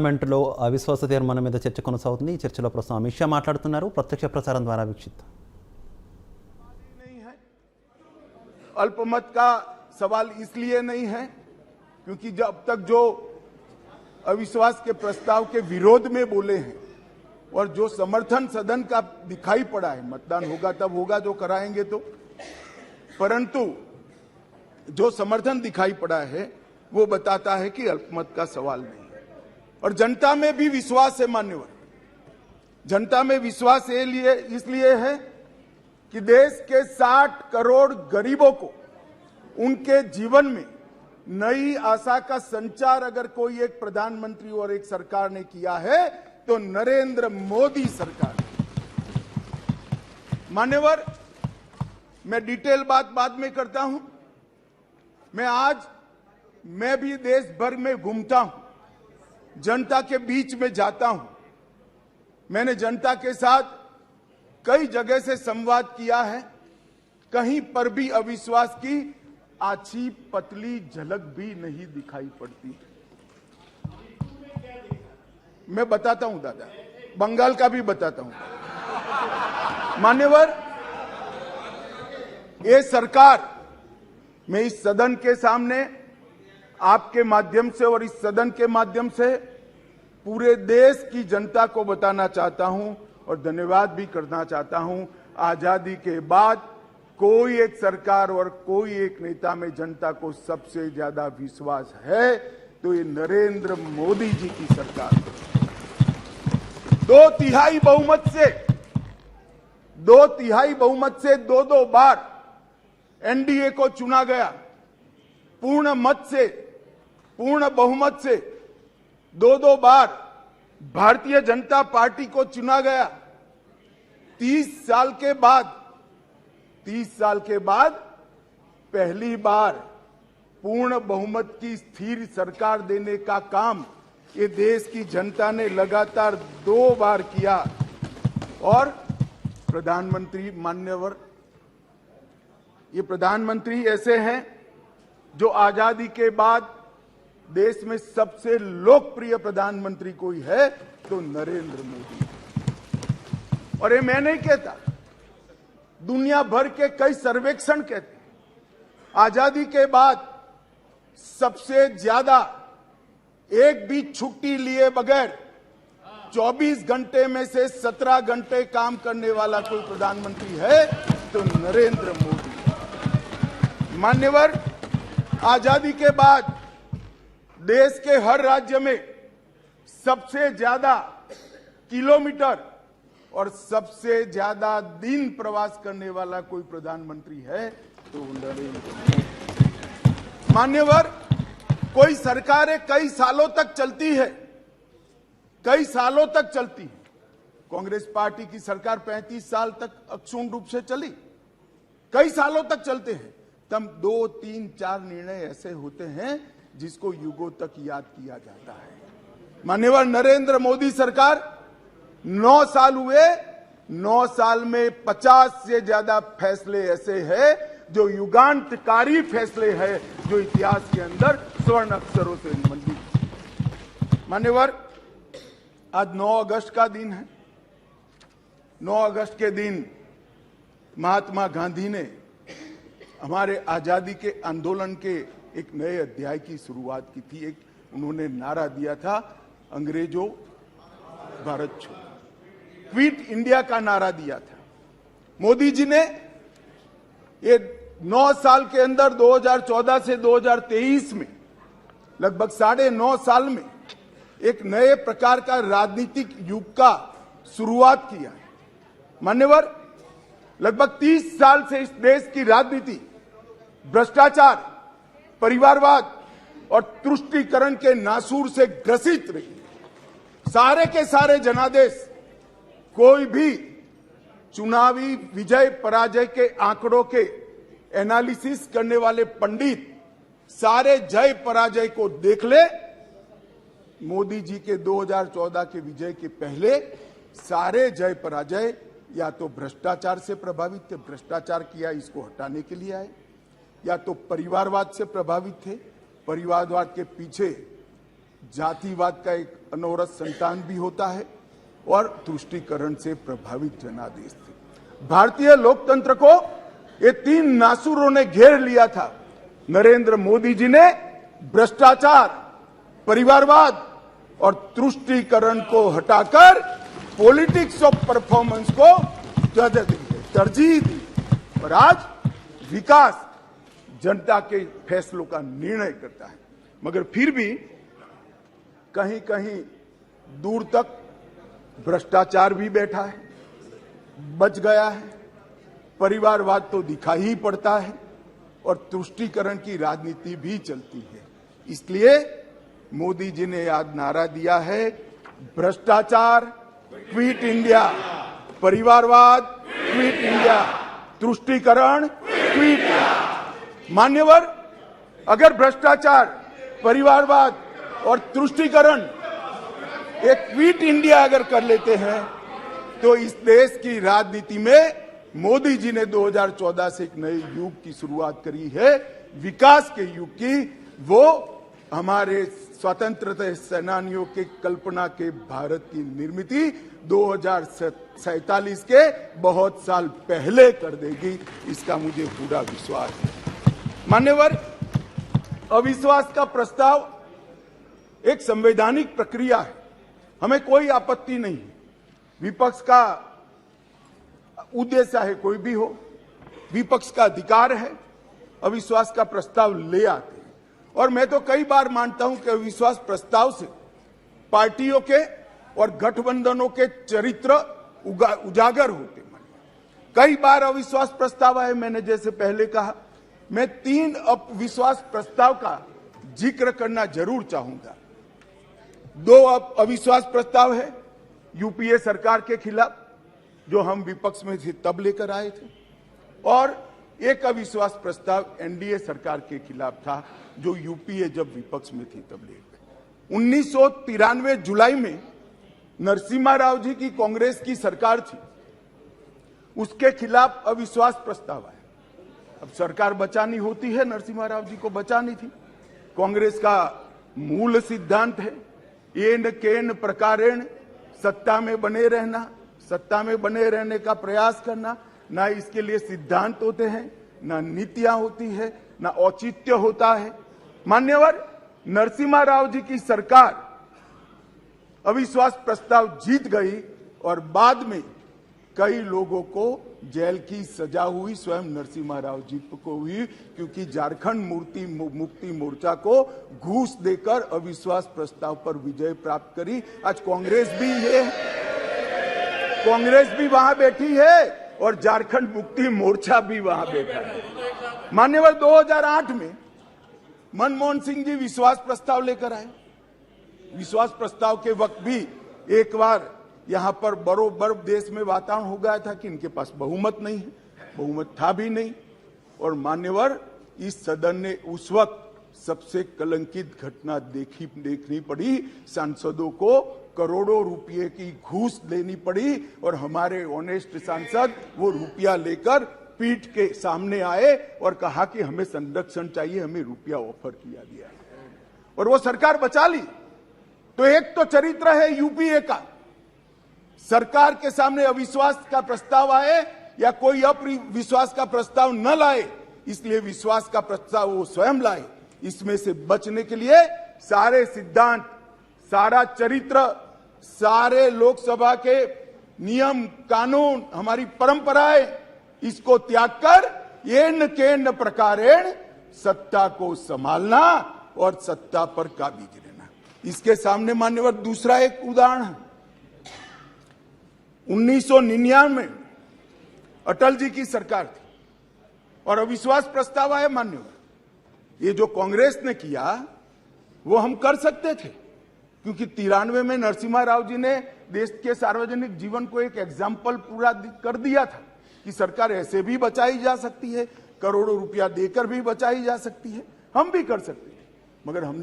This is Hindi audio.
పార్లమెంటులో అవిశ్వాస తీర్మానం మీద చర్చ కొనసాగుతుంది। ఈ చర్చలో ప్రస్తుతం అమిత్ షా మాట్లాడుతున్నారు। ప్రత్యక్ష ప్రసారం ద్వారా వీక్షిద్దాం। अल्पमत का सवाल इसलिए नहीं है क्योंकि जब तक जो अविश्वास के प्रस्ताव के विरोध में बोले हैं और जो समर्थन सदन का दिखाई पड़ा है, मतदान होगा तब होगा जो कराएंगे तो, परंतु जो समर्थन दिखाई पड़ा है वो बताता है कि अल्पमत का सवाल नहीं है। और जनता में भी विश्वास है मान्यवर, जनता में विश्वास इसलिए है कि देश के 60 करोड़ गरीबों को उनके जीवन में नई आशा का संचार अगर कोई एक प्रधानमंत्री और एक सरकार ने किया है तो नरेंद्र मोदी सरकार। मान्यवर, मैं डिटेल बात बाद में करता हूं। मैं भी देश भर में घूमता हूं, जनता के बीच में जाता हूं। मैंने जनता के साथ कई जगह से संवाद किया है, कहीं पर भी अविश्वास की आछी पतली झलक भी नहीं दिखाई पड़ती। मैं बताता हूं दादा, बंगाल का भी बताता हूं। मान्यवर, ये सरकार, मैं इस सदन के सामने आपके माध्यम से और इस सदन के माध्यम से पूरे देश की जनता को बताना चाहता हूं और धन्यवाद भी करना चाहता हूं। आजादी के बाद कोई एक सरकार और कोई एक नेता में जनता को सबसे ज्यादा विश्वास है तो ये नरेंद्र मोदी जी की सरकार। 2/3 बहुमत से दो बार एनडीए को चुना गया। पूर्ण बहुमत से दो बार भारतीय जनता पार्टी को चुना गया। 30 साल के बाद पहली बार पूर्ण बहुमत की स्थिर सरकार देने का काम ये देश की जनता ने लगातार 2 बार किया। और प्रधानमंत्री मान्यवर, ये प्रधानमंत्री ऐसे हैं जो आजादी के बाद देश में सबसे लोकप्रिय प्रधानमंत्री कोई है तो नरेंद्र मोदी। और ये मैं नहीं कहता, दुनिया भर के कई सर्वेक्षण कहते हैं आजादी के बाद सबसे ज्यादा एक भी छुट्टी लिए बगैर 24 घंटे में से 17 घंटे काम करने वाला कोई प्रधानमंत्री है तो नरेंद्र मोदी। मान्यवर, आजादी के बाद देश के हर राज्य में सबसे ज्यादा किलोमीटर और सबसे ज्यादा दिन प्रवास करने वाला कोई प्रधानमंत्री है तो नरेंद्र मोदी। मान्यवर, कोई सरकारें कई सालों तक चलती है, कांग्रेस पार्टी की सरकार 35 साल तक अक्षुण्ण रूप से चली, कई सालों तक चलते हैं। तब 2, 3, 4 निर्णय ऐसे होते हैं जिसको युगों तक याद किया जाता है। मान्यवर, नरेंद्र मोदी सरकार 9 साल हुए, 9 साल में 50 से ज्यादा फैसले ऐसे हैं जो युगांतकारी फैसले हैं, जो इतिहास के अंदर स्वर्ण अक्षरों से मंडित। मान्यवर, आज 9 अगस्त का दिन है। 9 अगस्त के दिन महात्मा गांधी ने हमारे आजादी के आंदोलन के एक नए अध्याय की शुरुआत की थी। उन्होंने नारा दिया था, अंग्रेजों भारत छोड़ो, क्विट इंडिया का नारा दिया था। मोदी जी ने ये 9 साल के अंदर 2014 से 2023 में लगभग 9.5 साल में एक नए प्रकार का राजनीतिक युग का शुरुआत किया है। मान्यवर, लगभग 30 साल से इस देश की राजनीति भ्रष्टाचार, परिवारवाद और तुष्टीकरण के नासूर से ग्रसित रही। सारे के सारे जनादेश, कोई भी चुनावी विजय पराजय के आंकड़ों के एनालिसिस करने वाले पंडित सारे जय पराजय को देख ले। मोदी जी के 2014 के विजय के पहले सारे जय पराजय या तो भ्रष्टाचार से प्रभावित थे, भ्रष्टाचार किया इसको हटाने के लिए आए, या तो परिवारवाद से प्रभावित थे, परिवारवाद के पीछे जातिवाद का एक अनवरत संतान भी होता है और तुष्टीकरण से प्रभावित जनादेश थे। भारतीय लोकतंत्र को ये तीन नासुरों ने घेर लिया था। नरेंद्र मोदी जी ने भ्रष्टाचार, परिवारवाद और तुष्टीकरण को हटाकर पॉलिटिक्स ऑफ परफॉर्मेंस को तरजीह दी और आज विकास जनता के फैसलों का निर्णय करता है। मगर फिर भी कहीं कहीं दूर तक भ्रष्टाचार भी बैठा है, बच गया है, परिवारवाद तो दिखाई ही पड़ता है और तुष्टीकरण की राजनीति भी चलती है। इसलिए मोदी जी ने आज नारा दिया है, भ्रष्टाचार क्विट इंडिया, परिवारवाद क्विट इंडिया, तुष्टीकरण क्विट इंडिया। मान्यवर, अगर भ्रष्टाचार, परिवारवाद और तुष्टीकरण एक क्विट इंडिया अगर कर लेते हैं तो इस देश की राजनीति में मोदी जी ने 2014 से एक नए युग की शुरुआत करी है, विकास के युग की। वो हमारे स्वतंत्रता सेनानियों के कल्पना के भारत की निर्मित 2047 के बहुत साल पहले कर देगी, इसका मुझे पूरा विश्वास है। मान्यवर, अविश्वास का प्रस्ताव एक संवैधानिक प्रक्रिया है, हमें कोई आपत्ति नहीं है। विपक्ष का उद्देश्य है कोई भी हो, विपक्ष का अधिकार है, अविश्वास का प्रस्ताव ले आते हैं। और मैं तो कई बार मानता हूं कि अविश्वास प्रस्ताव से पार्टियों के और गठबंधनों के चरित्र उजागर होते। कई बार अविश्वास प्रस्ताव आए, मैंने जैसे पहले कहा, मैं 3 अविश्वास प्रस्ताव का जिक्र करना जरूर चाहूंगा। 2 अविश्वास प्रस्ताव है यूपीए सरकार के खिलाफ, जो हम विपक्ष में थे तब लेकर आए थे, और एक अविश्वास प्रस्ताव एनडीए सरकार के खिलाफ था, जो यूपीए जब विपक्ष में थी तब लेकर। 1993 जुलाई में नरसिम्हा राव जी की कांग्रेस की सरकार थी, उसके खिलाफ अविश्वास प्रस्ताव आया। अब सरकार बचानी होती है, नरसिम्हा राव जी को बचानी थी। कांग्रेस का मूल सिद्धांत है येन केन प्रकारेण सत्ता में बने रहना, सत्ता में बने रहने का प्रयास करना। ना इसके लिए सिद्धांत होते हैं, ना नीतियां होती है, ना औचित्य होता है। मान्यवर, नरसिम्हा राव जी की सरकार अविश्वास प्रस्ताव जीत गई और बाद में कई लोगों को जेल की सजा हुई, स्वयं नरसिम्हा राव जी को हुई, क्योंकि झारखंड मुक्ति मोर्चा को घूस देकर अविश्वास प्रस्ताव पर विजय प्राप्त करी। आज कांग्रेस भी है, कांग्रेस भी वहां बैठी है और झारखंड मुक्ति मोर्चा भी वहां बैठा है। मान्यवर, 2008 में मनमोहन सिंह जी विश्वास प्रस्ताव लेकर आए। विश्वास प्रस्ताव के वक्त भी एक बार यहां पर बरोबर देश में वातावरण हो गया था कि इनके पास बहुमत नहीं है, बहुमत था भी नहीं। और मान्यवर, इस सदन ने उस वक्त सबसे कलंकित घटना देखनी पड़ी, सांसदों को करोड़ों रुपए की घूस लेनी पड़ी और हमारे ऑनेस्ट सांसद वो रुपया लेकर पीठ के सामने आए और कहा कि हमें संरक्षण चाहिए, हमें रुपया ऑफर किया गया और वो सरकार बचा ली। तो एक तो चरित्र है यूपीए का, सरकार के सामने अविश्वास का प्रस्ताव आए या कोई अविश्वास का प्रस्ताव न लाए, इसलिए विश्वास का प्रस्ताव वो स्वयं लाए। इसमें से बचने के लिए सारे सिद्धांत, सारा चरित्र, सारे लोकसभा के नियम कानून, हमारी परंपराएं, इसको त्याग कर येन केन प्रकारेण सत्ता को संभालना और सत्ता पर काबिज रहना। इसके सामने मान्यवर दूसरा एक उदाहरण है। 1999 में अटल जी की सरकार थी और अविश्वास प्रस्ताव आया। मान्यवर, ये जो कांग्रेस ने किया वो हम कर सकते थे, क्योंकि 93 में नरसिम्हा राव जी ने देश के सार्वजनिक जीवन को एक एग्जाम्पल पूरा कर दिया था कि सरकार ऐसे भी बचाई जा सकती है, करोड़ों रुपया देकर भी बचाई जा सकती है, हम भी कर सकते हैं। मगर हमने